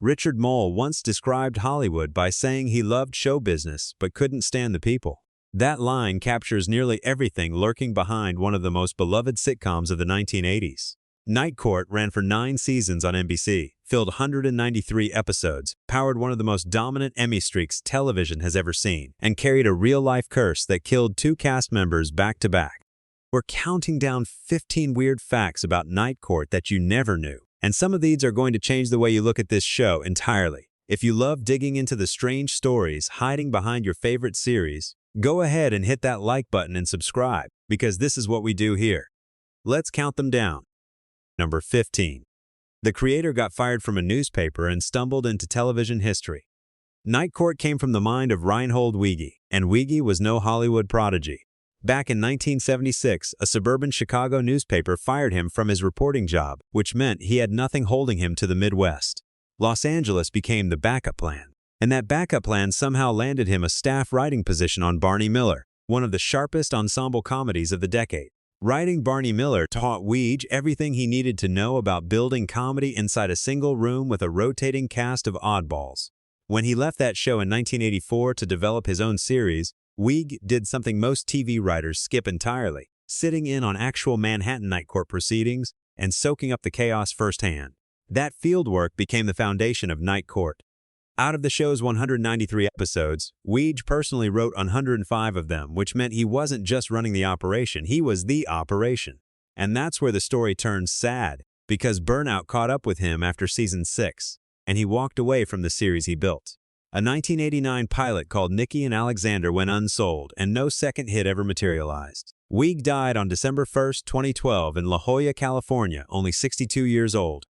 Richard Moll once described Hollywood by saying he loved show business but couldn't stand the people. That line captures nearly everything lurking behind one of the most beloved sitcoms of the 1980s. Night Court ran for 9 seasons on NBC, filled 193 episodes, powered one of the most dominant Emmy streaks television has ever seen, and carried a real-life curse that killed 2 cast members back-to-back. We're counting down 15 weird facts about Night Court that you never knew, and some of these are going to change the way you look at this show entirely. If you love digging into the strange stories hiding behind your favorite series, go ahead and hit that like button and subscribe, because this is what we do here. Let's count them down. Number 15. The creator got fired from a newspaper and stumbled into television history. Night Court came from the mind of Reinhold Weege, and Weege was no Hollywood prodigy. Back in 1976, a suburban Chicago newspaper fired him from his reporting job, which meant he had nothing holding him to the Midwest. Los Angeles became the backup plan, and that backup plan somehow landed him a staff writing position on Barney Miller, one of the sharpest ensemble comedies of the decade. Writing Barney Miller taught Weege everything he needed to know about building comedy inside a single room with a rotating cast of oddballs. When he left that show in 1984 to develop his own series, Weege did something most TV writers skip entirely, sitting in on actual Manhattan Night Court proceedings and soaking up the chaos firsthand. That fieldwork became the foundation of Night Court. Out of the show's 193 episodes, Weege personally wrote 105 of them, which meant he wasn't just running the operation, he was the operation. And that's where the story turns sad, because burnout caught up with him after season 6, and he walked away from the series he built. A 1989 pilot called Nikki and Alexander went unsold, and no second hit ever materialized. Weege died on December 1, 2012 in La Jolla, California, only 62 years old.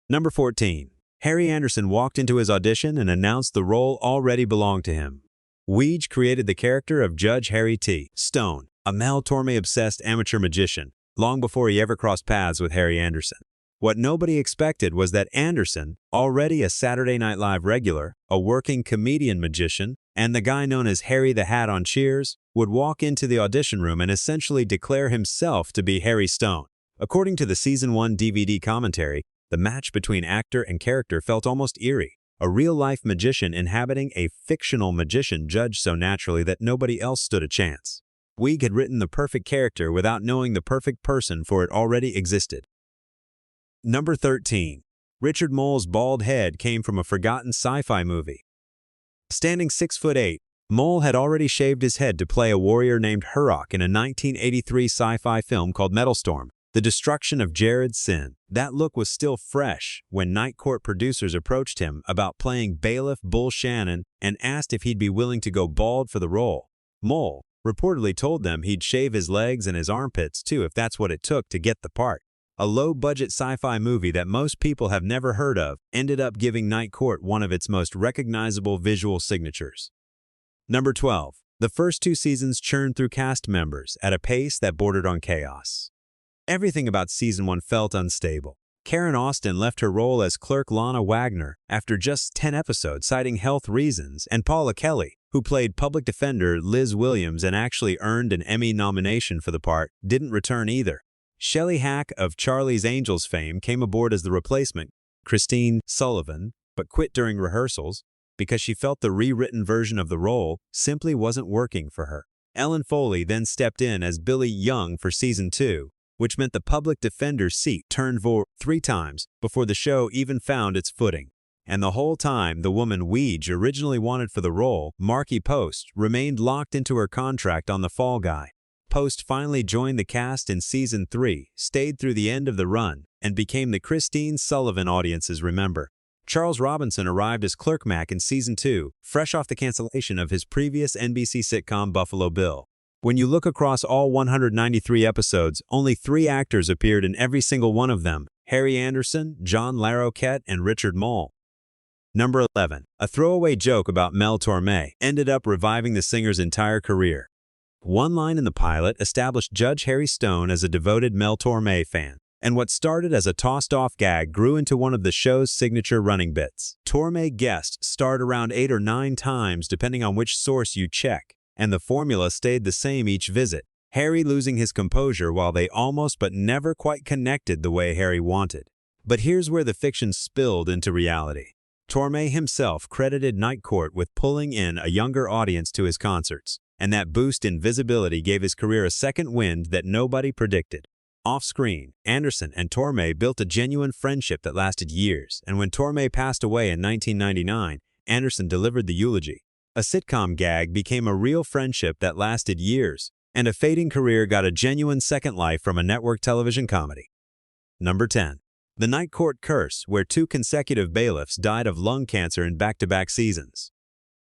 Number 14. Harry Anderson walked into his audition and announced the role already belonged to him. Weege created the character of Judge Harry T. Stone, a Mel Tormé-obsessed amateur magician, long before he ever crossed paths with Harry Anderson. What nobody expected was that Anderson, already a Saturday Night Live regular, a working comedian magician, and the guy known as Harry the Hat on Cheers, would walk into the audition room and essentially declare himself to be Harry Stone. According to the Season 1 DVD commentary, the match between actor and character felt almost eerie. A real-life magician inhabiting a fictional magician judged so naturally that nobody else stood a chance. Weege had written the perfect character without knowing the perfect person, for it already existed. Number 13. Richard Moll's bald head came from a forgotten sci-fi movie. Standing 6'8", Moll had already shaved his head to play a warrior named Hurok in a 1983 sci-fi film called Metalstorm, The Destruction of Jared Sin. That look was still fresh when Night Court producers approached him about playing bailiff Bull Shannon and asked if he'd be willing to go bald for the role. Moll reportedly told them he'd shave his legs and his armpits too if that's what it took to get the part. A low-budget sci-fi movie that most people have never heard of ended up giving Night Court one of its most recognizable visual signatures. Number 12. The first 2 seasons churned through cast members at a pace that bordered on chaos. Everything about Season 1 felt unstable. Karen Austin left her role as clerk Lana Wagner after just 10 episodes, citing health reasons, and Paula Kelly, who played public defender Liz Williams and actually earned an Emmy nomination for the part, didn't return either. Shelley Hack of Charlie's Angels fame came aboard as the replacement, Christine Sullivan, but quit during rehearsals because she felt the rewritten version of the role simply wasn't working for her. Ellen Foley then stepped in as Billy Young for Season 2, which meant the public defender's seat turned 3 times before the show even found its footing. And the whole time, the woman Weege originally wanted for the role, Markie Post, remained locked into her contract on The Fall Guy. Post finally joined the cast in Season 3, stayed through the end of the run, and became the Christine Sullivan audiences remember. Charles Robinson arrived as Clerk Mac in Season 2, fresh off the cancellation of his previous NBC sitcom Buffalo Bill. When you look across all 193 episodes, only 3 actors appeared in every single one of them: Harry Anderson, John Larroquette, and Richard Moll. Number 11. A throwaway joke about Mel Tormé ended up reviving the singer's entire career. One line in the pilot established Judge Harry Stone as a devoted Mel Tormé fan, and what started as a tossed-off gag grew into one of the show's signature running bits. Tormé guest starred around 8 or 9 times depending on which source you check, and the formula stayed the same each visit, Harry losing his composure while they almost but never quite connected the way Harry wanted. But here's where the fiction spilled into reality. Tormé himself credited Night Court with pulling in a younger audience to his concerts, and that boost in visibility gave his career a second wind that nobody predicted. Off-screen, Anderson and Tormé built a genuine friendship that lasted years, and when Tormé passed away in 1999, Anderson delivered the eulogy. A sitcom gag became a real friendship that lasted years, and a fading career got a genuine second life from a network television comedy. Number 10. The Night Court Curse, where 2 consecutive bailiffs died of lung cancer in back-to-back seasons.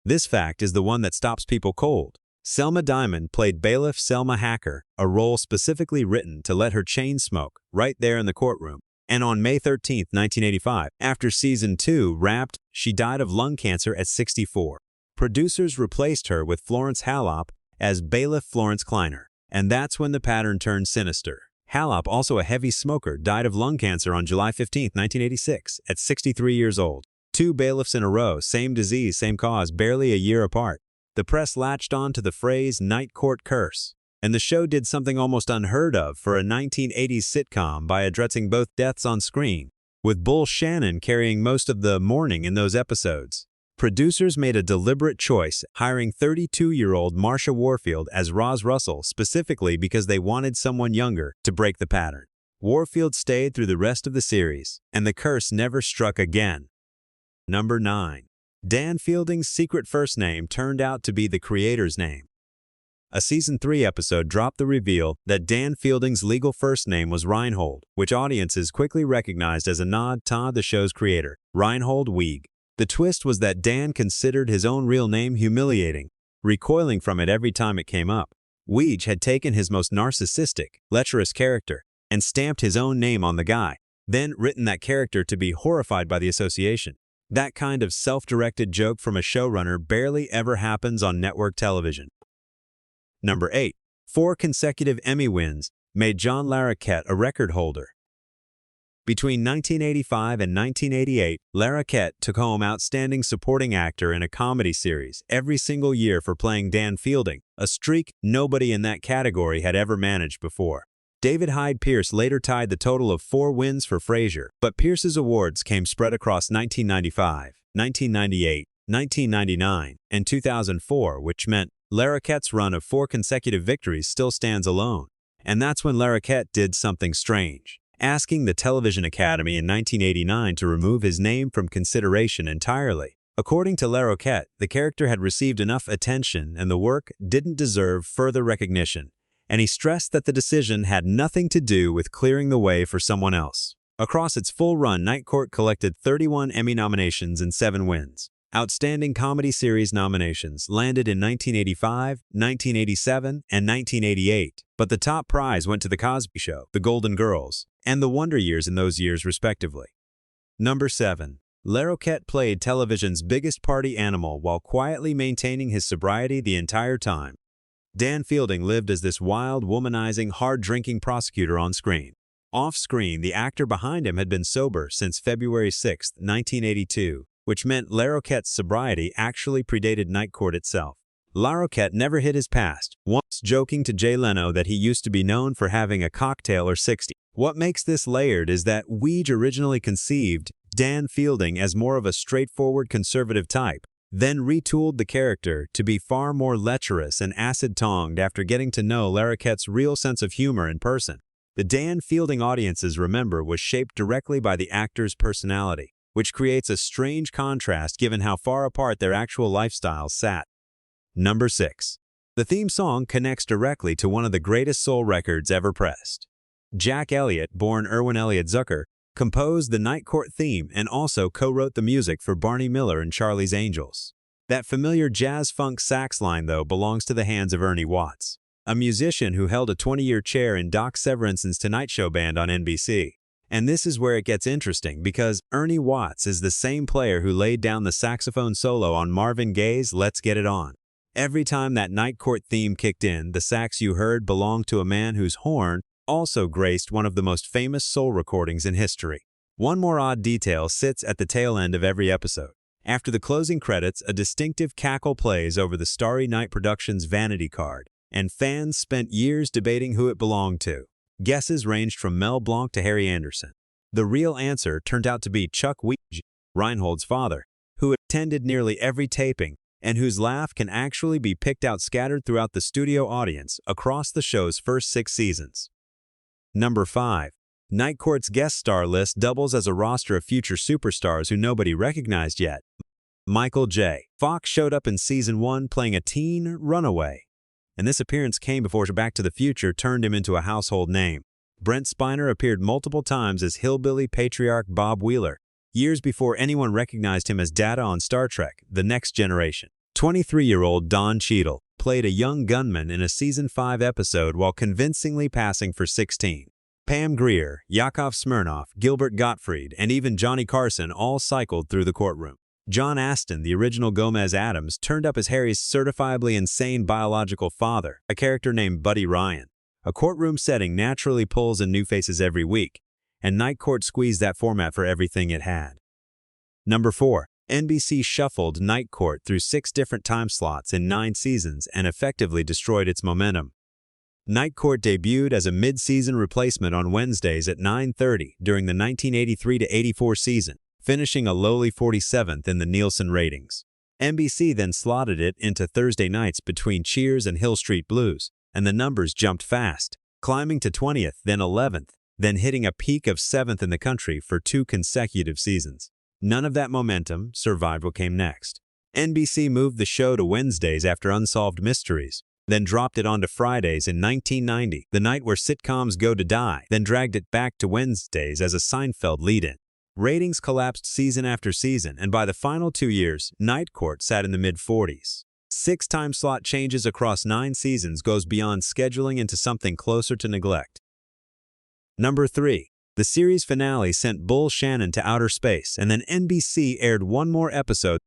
This fact is the one that stops people cold. Selma Diamond played bailiff Selma Hacker, a role specifically written to let her chain smoke right there in the courtroom. And on May 13, 1985, after season 2 wrapped, she died of lung cancer at 64. Producers replaced her with Florence Hallop as bailiff Florence Kleiner, and that's when the pattern turned sinister. Hallop, also a heavy smoker, died of lung cancer on July 15, 1986, at 63 years old. 2 bailiffs in a row, same disease, same cause, barely a year apart. The press latched on to the phrase Night Court Curse, and the show did something almost unheard of for a 1980s sitcom by addressing both deaths on screen, with Bull Shannon carrying most of the mourning in those episodes. Producers made a deliberate choice, hiring 32-year-old Marsha Warfield as Roz Russell specifically because they wanted someone younger to break the pattern. Warfield stayed through the rest of the series, and the curse never struck again. Number 9. Dan Fielding's secret first name turned out to be the creator's name. A Season 3 episode dropped the reveal that Dan Fielding's legal first name was Reinhold, which audiences quickly recognized as a nod to the show's creator, Reinhold Weege. The twist was that Dan considered his own real name humiliating, recoiling from it every time it came up. Weege had taken his most narcissistic, lecherous character and stamped his own name on the guy, then written that character to be horrified by the association. That kind of self-directed joke from a showrunner barely ever happens on network television. Number 8. 4 consecutive Emmy wins made John Larroquette a record holder. Between 1985 and 1988, Larroquette took home Outstanding Supporting Actor in a Comedy Series every single year for playing Dan Fielding, a streak nobody in that category had ever managed before. David Hyde Pierce later tied the total of 4 wins for Frasier, but Pierce's awards came spread across 1995, 1998, 1999, and 2004, which meant Larroquette's run of 4 consecutive victories still stands alone. And that's when Larroquette did something strange, asking the Television Academy in 1989 to remove his name from consideration entirely. According to Larroquette, the character had received enough attention and the work didn't deserve further recognition, and he stressed that the decision had nothing to do with clearing the way for someone else. Across its full run, Night Court collected 31 Emmy nominations and 7 wins. Outstanding Comedy Series nominations landed in 1985, 1987, and 1988, but the top prize went to The Cosby Show, The Golden Girls, and The Wonder Years in those years respectively. Number 7. Larroquette played television's biggest party animal while quietly maintaining his sobriety the entire time. Dan Fielding lived as this wild, womanizing, hard-drinking prosecutor on screen. Off-screen, the actor behind him had been sober since February 6, 1982, which meant Larroquette's sobriety actually predated Night Court itself. Larroquette never hid his past, once joking to Jay Leno that he used to be known for having a cocktail or 60. What makes this layered is that Weege originally conceived Dan Fielding as more of a straightforward conservative type, then retooled the character to be far more lecherous and acid-tongued after getting to know Larroquette's real sense of humor in person. The Dan Fielding audiences remember was shaped directly by the actor's personality, which creates a strange contrast given how far apart their actual lifestyles sat. Number 6. The theme song connects directly to one of the greatest soul records ever pressed. Jack Elliott, born Erwin Elliott Zucker, composed the Night Court theme and also co-wrote the music for Barney Miller and Charlie's Angels. That familiar jazz-funk sax line, though, belongs to the hands of Ernie Watts, a musician who held a 20-year chair in Doc Severinsen's Tonight Show band on NBC. And this is where it gets interesting because Ernie Watts is the same player who laid down the saxophone solo on Marvin Gaye's Let's Get It On. Every time that Night Court theme kicked in, the sax you heard belonged to a man whose horn also graced one of the most famous soul recordings in history. One more odd detail sits at the tail end of every episode. After the closing credits, a distinctive cackle plays over the Starry Night Productions vanity card, and fans spent years debating who it belonged to. Guesses ranged from Mel Blanc to Harry Anderson. The real answer turned out to be Chuck Weege. Reinhold's father, who attended nearly every taping and whose laugh can actually be picked out scattered throughout the studio audience across the show's first 6 seasons. Number 5. Night Court's guest star list doubles as a roster of future superstars who nobody recognized yet. Michael J. Fox showed up in Season 1 playing a teen runaway, and this appearance came before Back to the Future turned him into a household name. Brent Spiner appeared multiple times as hillbilly patriarch Bob Wheeler, years before anyone recognized him as Data on Star Trek: The Next Generation. 23-year-old Don Cheadle played a young gunman in a Season 5 episode while convincingly passing for 16. Pam Grier, Yakov Smirnoff, Gilbert Gottfried, and even Johnny Carson all cycled through the courtroom. John Astin, the original Gomez Addams, turned up as Harry's certifiably insane biological father, a character named Buddy Ryan. A courtroom setting naturally pulls in new faces every week, and Night Court squeezed that format for everything it had. Number 4. NBC shuffled Night Court through 6 different time slots in 9 seasons and effectively destroyed its momentum. Night Court debuted as a mid-season replacement on Wednesdays at 9:30 during the 1983-84 season, finishing a lowly 47th in the Nielsen ratings. NBC then slotted it into Thursday nights between Cheers and Hill Street Blues, and the numbers jumped fast, climbing to 20th, then 11th, then hitting a peak of 7th in the country for 2 consecutive seasons. None of that momentum survived what came next. NBC moved the show to Wednesdays after Unsolved Mysteries, then dropped it onto Fridays in 1990, the night where sitcoms go to die, then dragged it back to Wednesdays as a Seinfeld lead-in. Ratings collapsed season after season, and by the final 2 years, Night Court sat in the mid-40s. 6 time slot changes across 9 seasons goes beyond scheduling into something closer to neglect. Number 3. The series finale sent Bull Shannon to outer space, and then NBC aired one more episode.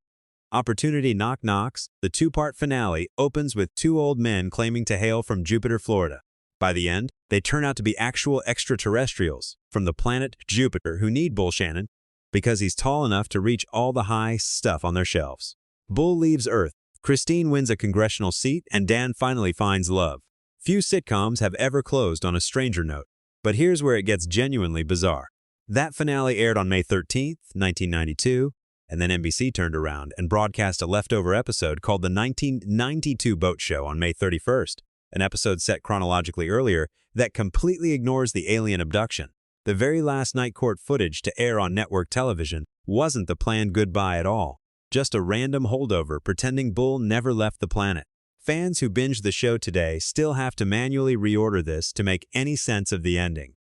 Opportunity Knock Knocks, the 2-part finale, opens with 2 old men claiming to hail from Jupiter, Florida. By the end, they turn out to be actual extraterrestrials from the planet Jupiter who need Bull Shannon because he's tall enough to reach all the high stuff on their shelves. Bull leaves Earth, Christine wins a congressional seat, and Dan finally finds love. Few sitcoms have ever closed on a stranger note, but here's where it gets genuinely bizarre. That finale aired on May 13th, 1992, and then NBC turned around and broadcast a leftover episode called the 1992 Boat Show on May 31st, an episode set chronologically earlier that completely ignores the alien abduction. The very last Night Court footage to air on network television wasn't the planned goodbye at all, just a random holdover pretending Bull never left the planet. Fans who binge the show today still have to manually reorder this to make any sense of the ending.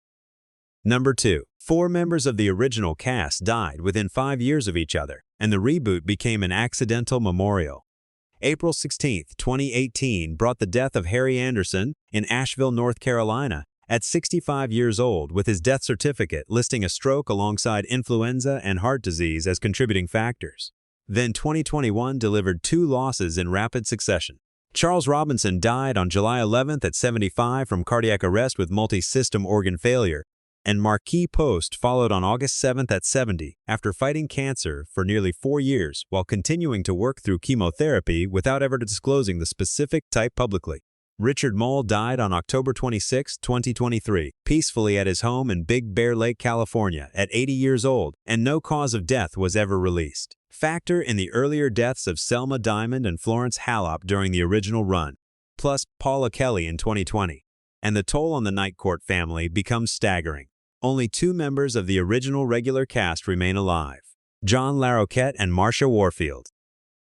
Number 2. 4 members of the original cast died within 5 years of each other, and the reboot became an accidental memorial. April 16, 2018 brought the death of Harry Anderson in Asheville, North Carolina, at 65 years old, with his death certificate listing a stroke alongside influenza and heart disease as contributing factors. Then 2021 delivered 2 losses in rapid succession. Charles Robinson died on July 11th at 75 from cardiac arrest with multi-system organ failure, and Markie Post followed on August 7th at 70 after fighting cancer for nearly 4 years while continuing to work through chemotherapy without ever disclosing the specific type publicly. Richard Moll died on October 26, 2023, peacefully at his home in Big Bear Lake, California, at 80 years old, and no cause of death was ever released. Factor in the earlier deaths of Selma Diamond and Florence Hallop during the original run, plus Paula Kelly in 2020, and the toll on the Night Court family becomes staggering. Only 2 members of the original regular cast remain alive: John Larroquette and Marsha Warfield.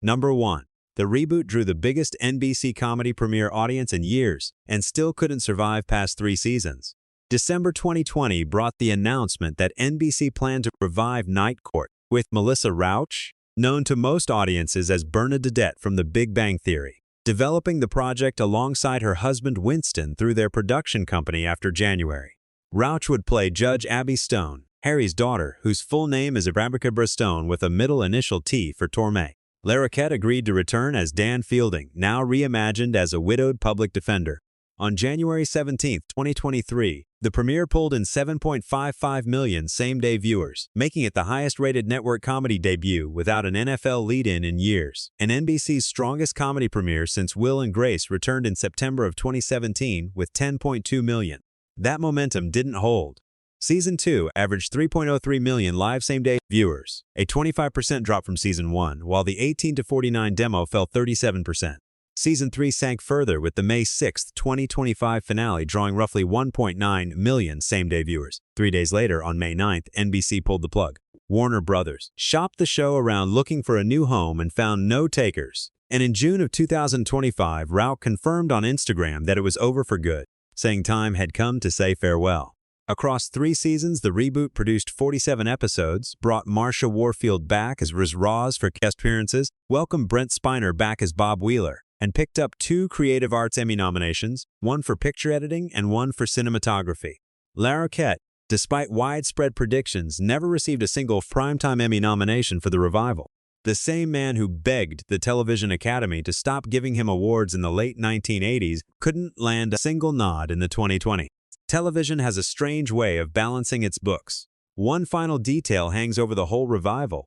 Number 1. The reboot drew the biggest NBC comedy premiere audience in years and still couldn't survive past 3 seasons. December 2020 brought the announcement that NBC planned to revive Night Court with Melissa Rauch, known to most audiences as Bernadette from The Big Bang Theory, developing the project alongside her husband Winston through their production company after January. Rauch would play Judge Abby Stone, Harry's daughter, whose full name is Abracadabra Stone with a middle initial T for Tormé. Larroquette agreed to return as Dan Fielding, now reimagined as a widowed public defender. On January 17, 2023, the premiere pulled in 7.55 million same-day viewers, making it the highest-rated network comedy debut without an NFL lead-in in years, and NBC's strongest comedy premiere since Will and Grace returned in September of 2017 with 10.2 million. That momentum didn't hold. Season 2 averaged 3.03 million live same-day viewers, a 25% drop from Season 1, while the 18 to 49 demo fell 37%. Season 3 sank further with the May 6, 2025 finale drawing roughly 1.9 million same-day viewers. 3 days later, on May 9th, NBC pulled the plug. Warner Brothers shopped the show around looking for a new home and found no takers. And in June of 2025, Rauch confirmed on Instagram that it was over for good, saying time had come to say farewell. Across 3 seasons, the reboot produced 47 episodes, brought Marsha Warfield back as Riz Roz for guest appearances, welcomed Brent Spiner back as Bob Wheeler, and picked up 2 Creative Arts Emmy nominations, one for picture editing and one for cinematography. Larroquette, despite widespread predictions, never received a single Primetime Emmy nomination for the revival. The same man who begged the Television Academy to stop giving him awards in the late 1980s couldn't land a single nod in the 2020s. Television has a strange way of balancing its books. One final detail hangs over the whole revival.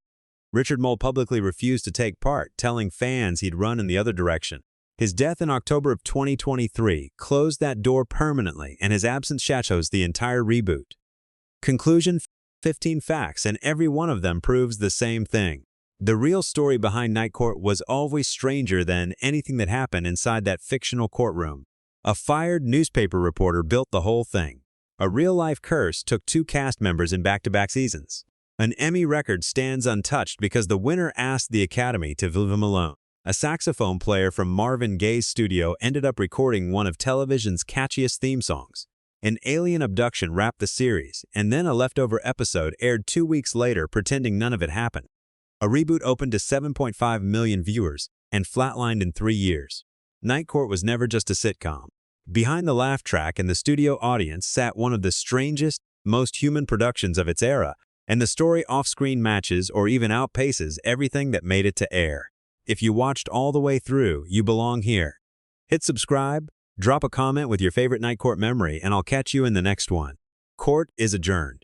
Richard Moll publicly refused to take part, telling fans he'd run in the other direction. His death in October of 2023 closed that door permanently, and his absence shadows the entire reboot. Conclusion: 15 facts, and every one of them proves the same thing. The real story behind Night Court was always stranger than anything that happened inside that fictional courtroom. A fired newspaper reporter built the whole thing. A real-life curse took 2 cast members in back-to-back seasons. An Emmy record stands untouched because the winner asked the Academy to leave him alone. A saxophone player from Marvin Gaye's studio ended up recording one of television's catchiest theme songs. An alien abduction wrapped the series, and then a leftover episode aired 2 weeks later pretending none of it happened. A reboot opened to 7.5 million viewers and flatlined in 3 years. Night Court was never just a sitcom. Behind the laugh track and the studio audience sat one of the strangest, most human productions of its era, and the story off-screen matches or even outpaces everything that made it to air. If you watched all the way through, you belong here. Hit subscribe, drop a comment with your favorite Night Court memory, and I'll catch you in the next one. Court is adjourned.